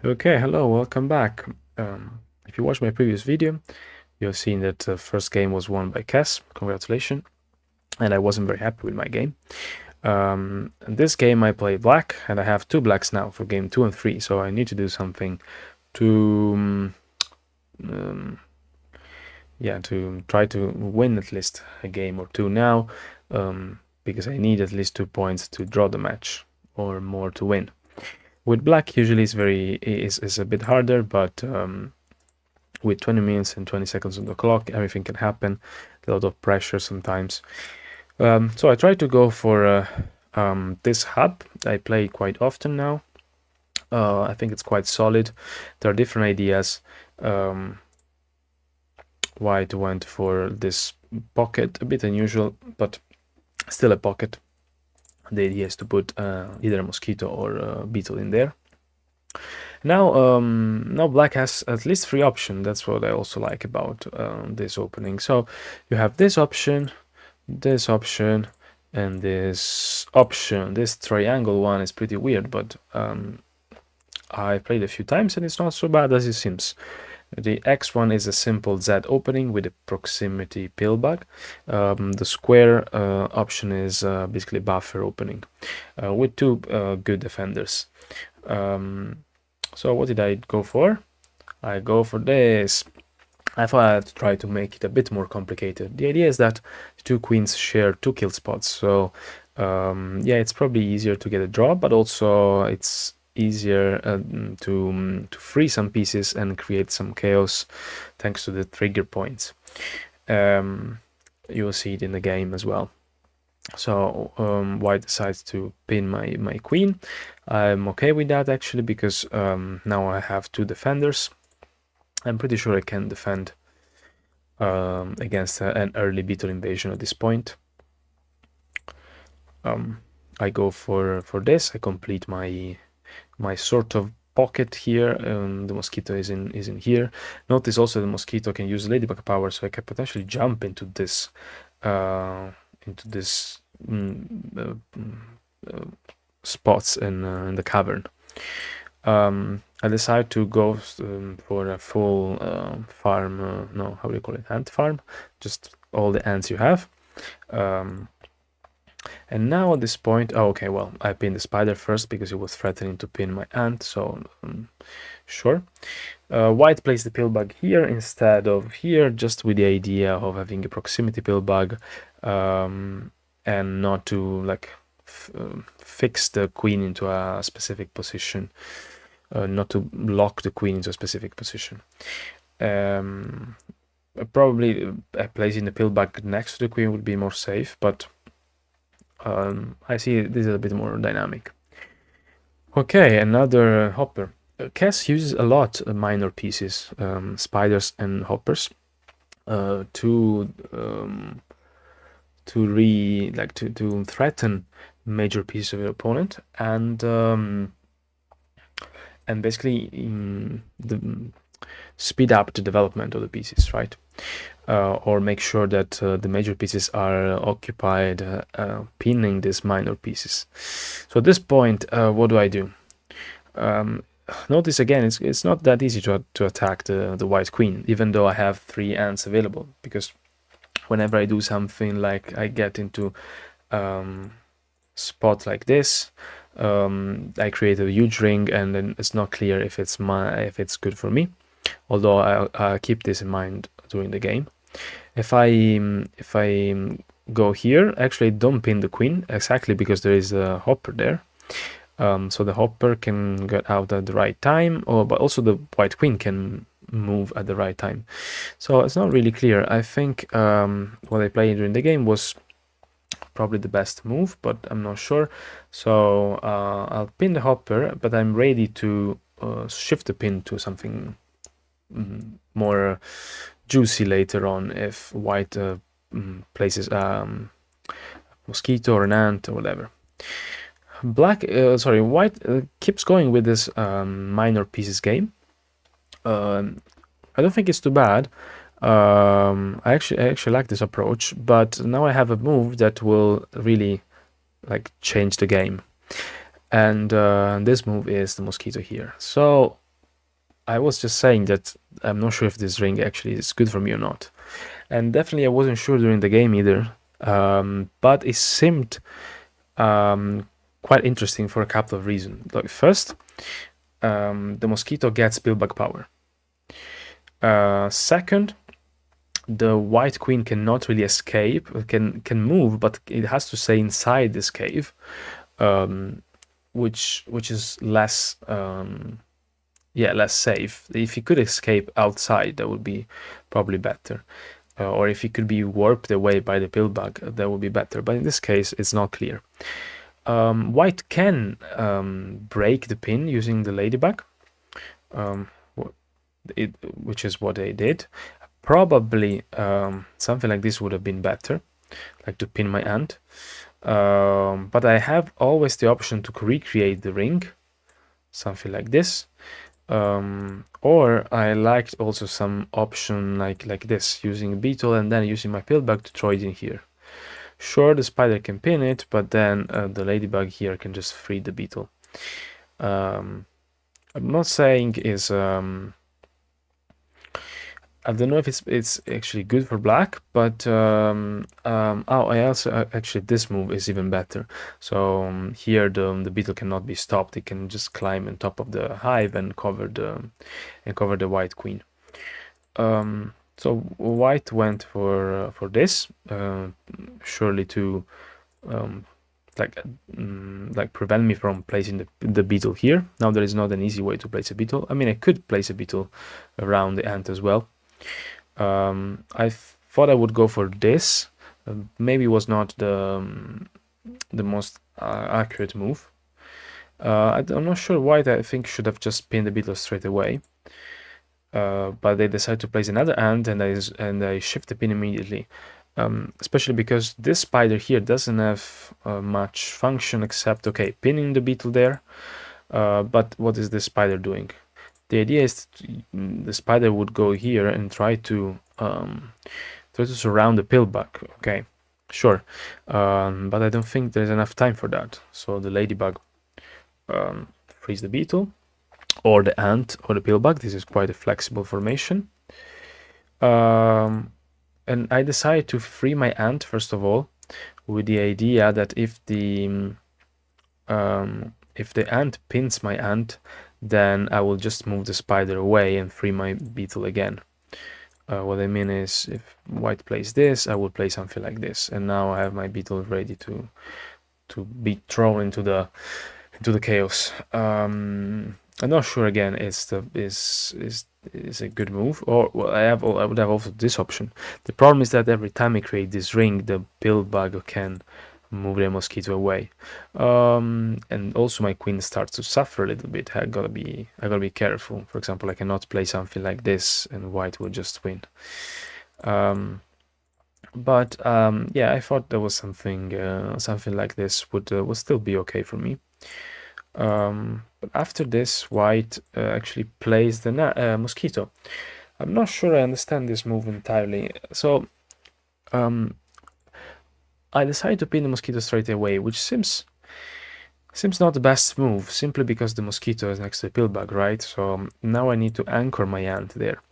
Okay, hello, welcome back. If you watched my previous video, you've seen that the first game was won by Kes. Congratulations. And I wasn't very happy with my game. In this game, I play black, and I have two blacks now for game 2 and 3. So I need to do something to, yeah, to try to win at least a game or two now, because I need at least 2 points to draw the match or more to win. With black, usually is a bit harder, but with 20 minutes and 20 seconds on the clock, everything can happen. A lot of pressure sometimes. So I try to go for this hub. I play quite often now. I think it's quite solid. There are different ideas. White went for this pocket, a bit unusual, but still a pocket. The idea is to put either a mosquito or a beetle in there. Now black has at least 3 options. That's what I also like about this opening. So you have this option, and this option. This triangle one is pretty weird, but I played a few times and it's not so bad as it seems. The X one is a simple Z opening with a proximity pillbug. The square option is basically buffer opening with two good defenders. So what did I go for? I go for this. I thought I'd try to make it a bit more complicated. The idea is that the two queens share 2 kill spots, so yeah, it's probably easier to get a draw, but also it's easier to free some pieces and create some chaos thanks to the trigger points. You'll see it in the game as well. So white decides to pin my queen. I'm okay with that actually, because now I have 2 defenders. I'm pretty sure I can defend against an early beetle invasion at this point. I go for this. I complete my sort of pocket here. The mosquito is in here. Notice also the mosquito can use ladybug power, so I can potentially jump into this spots in the cavern. I decide to go for a full farm. No, how do you call it? Ant farm. Just all the ants you have. And now at this point, oh, okay, well, I pinned the spider first because it was threatening to pin my ant, so sure. White placed the pillbug here instead of here, just with the idea of having a proximity pillbug and not to like fix the queen into a specific position, not to lock the queen into a specific position. Probably placing the pillbug next to the queen would be more safe, but I see this is a bit more dynamic. Okay, another hopper. Kes uses a lot of minor pieces, spiders and hoppers, to threaten major pieces of your opponent and basically speed up the development of the pieces, right? Or make sure that the major pieces are occupied pinning these minor pieces. So at this point, what do? Notice again, it's not that easy to attack the white queen, even though I have 3 ants available, because whenever I do something like I get into spot like this, I create a huge ring, and then it's not clear if it's good for me. Although I keep this in mind during the game. If I go here, actually don't pin the queen exactly because there is a hopper there. So the hopper can get out at the right time, but also the white queen can move at the right time. So it's not really clear. I think what I played during the game was probably the best move, but I'm not sure. So I'll pin the hopper, but I'm ready to shift the pin to something more juicy later on if white places mosquito or an ant or whatever. White keeps going with this minor pieces game. I don't think it's too bad. I actually like this approach, but now I have a move that will really like change the game, and this move is the mosquito here. So I was just saying that I'm not sure if this ring actually is good for me or not. And definitely I wasn't sure during the game either. But it seemed quite interesting for a couple of reasons. Like first, the mosquito gets pillbug power. Second, the white queen cannot really escape, can move, but it has to stay inside this cave, which is less less safe. If he could escape outside, that would be probably better. Or if he could be warped away by the pillbug, that would be better. But in this case, it's not clear. White can break the pin using the ladybug, which is what they did. Probably something like this would have been better, like to pin my ant. But I have always the option to recreate the ring, something like this. Or I liked also some option like this, using a beetle and then using my pillbug to throw it in here. Sure, the spider can pin it, but then the ladybug here can just free the beetle. I'm not saying is I don't know if it's actually good for black, but I also actually this move is even better. So here the beetle cannot be stopped; it can just climb on top of the hive and cover the white queen. So white went for this, surely to like prevent me from placing the beetle here. Now there is not an easy way to place a beetle. I mean, I could place a beetle around the ant as well. I thought I would go for this. Maybe it was not the most accurate move. I'm not sure why. I think should have just pinned the beetle straight away. But they decided to place another ant, and I shift the pin immediately. Especially because this spider here doesn't have much function except, okay, pinning the beetle there. But what is this spider doing? The idea is the spider would go here and try to surround the pillbug. Okay, sure, but I don't think there's enough time for that. So the ladybug frees the beetle, or the ant, or the pillbug. This is quite a flexible formation. And I decided to free my ant first of all, with the idea that if the ant pins my ant, then I will just move the spider away and free my beetle again. What I mean is, if white plays this, I will play something like this, and now I have my beetle ready to be thrown into the chaos. I'm not sure again is a good move, or well, I would have also this option. The problem is that every time I create this ring, the pillbug can move the mosquito away, and also my queen starts to suffer a little bit. I gotta be careful. For example, I cannot play something like this and white will just win. But yeah, I thought there was something like this would still be okay for me. But after this, white actually plays the mosquito. I'm not sure I understand this move entirely. So I decided to pin the mosquito straight away, which seems not the best move, simply because the mosquito is next to the pillbug, right? So now I need to anchor my ant there.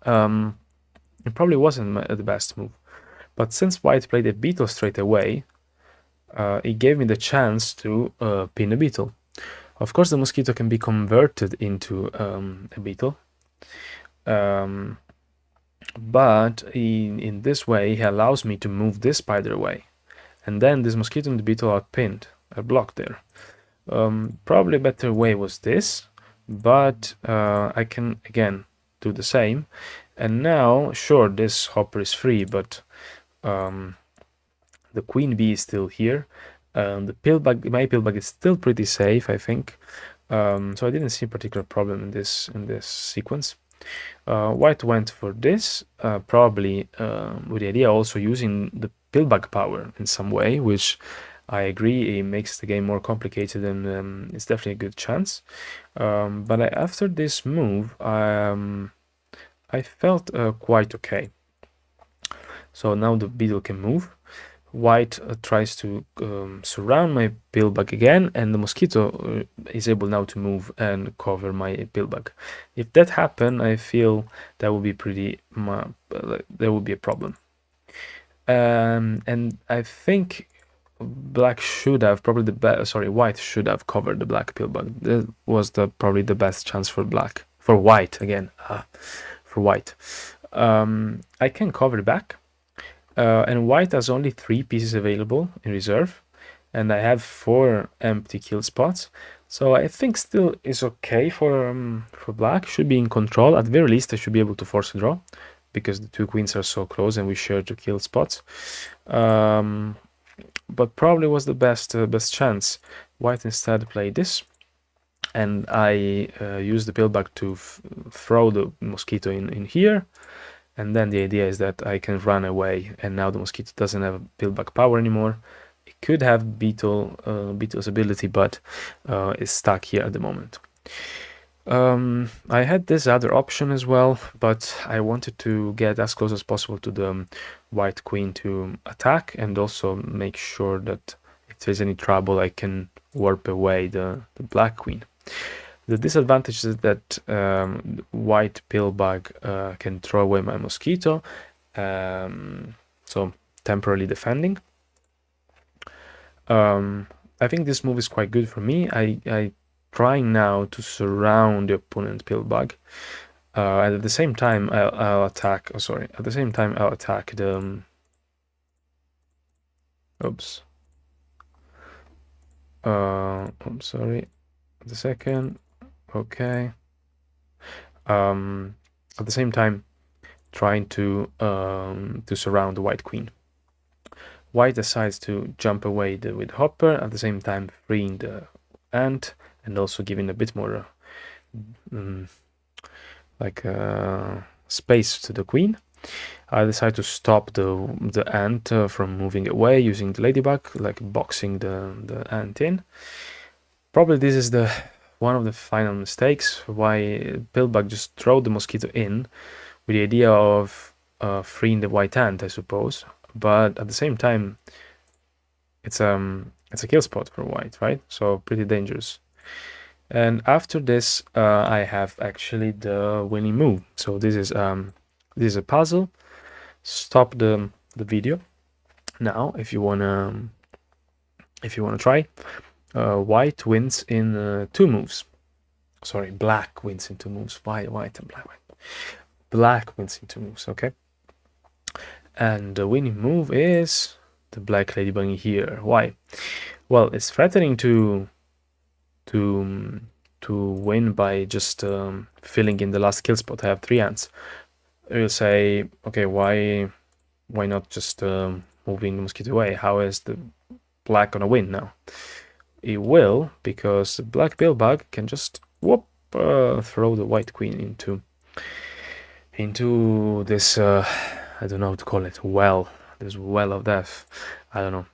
It probably wasn't the best move, but since white played a beetle straight away, it gave me the chance to pin a beetle. Of course, the mosquito can be converted into a beetle, but in this way, he allows me to move this spider away, and then this mosquito and the beetle are pinned, are blocked there. Probably a better way was this, but I can again do the same. And now, sure, this hopper is free, but the queen bee is still here. The pillbug, my pillbug is still pretty safe, I think. So I didn't see a particular problem in this sequence. White went for this, probably with the idea also using the pillbug power in some way, which I agree it makes the game more complicated, and it's definitely a good chance. But after this move, I felt quite okay. So now the beetle can move. White tries to surround my pillbug again, and the mosquito is able now to move and cover my pillbug. If that happened, I feel that would be there would be a problem. And I think black should have probably white should have covered the black pillbug. That was probably the best chance for white again. For white. I can cover back. And white has only 3 pieces available in reserve, and I have 4 empty kill spots. So I think still is okay for black. Should be in control. At the very least, I should be able to force a draw, because the 2 queens are so close and we share 2 kill spots. But probably was the best chance. White instead played this, and I used the pillbug to throw the mosquito in here. And then the idea is that I can run away, and now the mosquito doesn't have pillbug power anymore. It could have Beetle's ability, but is stuck here at the moment. I had this other option as well, but I wanted to get as close as possible to the white queen to attack, and also make sure that if there's any trouble, I can warp away the black queen. The disadvantage is that white pillbug can throw away my mosquito, so temporarily defending. I think this move is quite good for me. I trying now to surround the opponent pillbug, and at the same time I'll attack. Oh, sorry. At the same time I'll attack the. Oops. I'm sorry. The second. Okay. At the same time, trying to surround the white queen. White decides to jump away with Hopper, at the same time freeing the ant and also giving a bit more space to the queen. I decide to stop the ant from moving away using the ladybug, like boxing the ant in. Probably this is one of the final mistakes, why pillbug just throw the mosquito in with the idea of freeing the white ant, I suppose. But at the same time, it's a kill spot for white, right? So pretty dangerous. And after this, I have actually the winning move. So this is a puzzle. Stop the video now if you wanna try. White wins in 2 moves. Sorry, black wins in 2 moves. White and black. Black wins in 2 moves. Okay. And the winning move is the black ladybug here. Why? Well, it's threatening to win by just filling in the last kill spot. I have 3 ants. You'll say, okay, why not just moving the mosquito away? How is the black gonna win now? It will, because the black pillbug can just throw the white queen into this I don't know how to call it, this well of death. I don't know.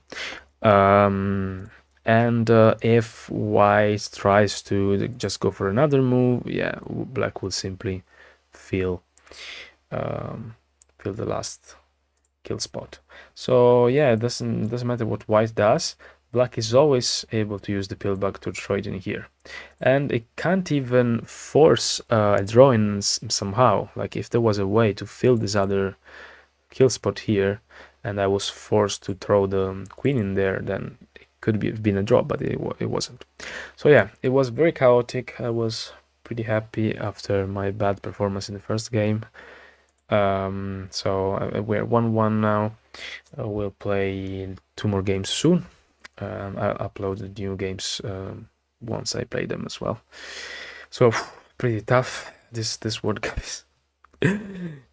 And if white tries to just go for another move, yeah, black will simply fill the last kill spot. So yeah, it doesn't matter what white does. Black is always able to use the pillbug to throw it in here, and it can't even force a draw in somehow. Like if there was a way to fill this other kill spot here, and I was forced to throw the queen in there, then it could have been a draw, but it wasn't. So yeah, it was very chaotic. I was pretty happy after my bad performance in the first game. So we're 1-1 now. We'll play 2 more games soon. I'll upload the new games once I play them as well. So pretty tough. This World Cup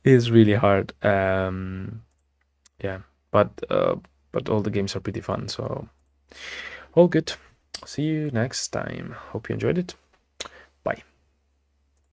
is really hard. Yeah, but all the games are pretty fun. So all good. See you next time. Hope you enjoyed it. Bye.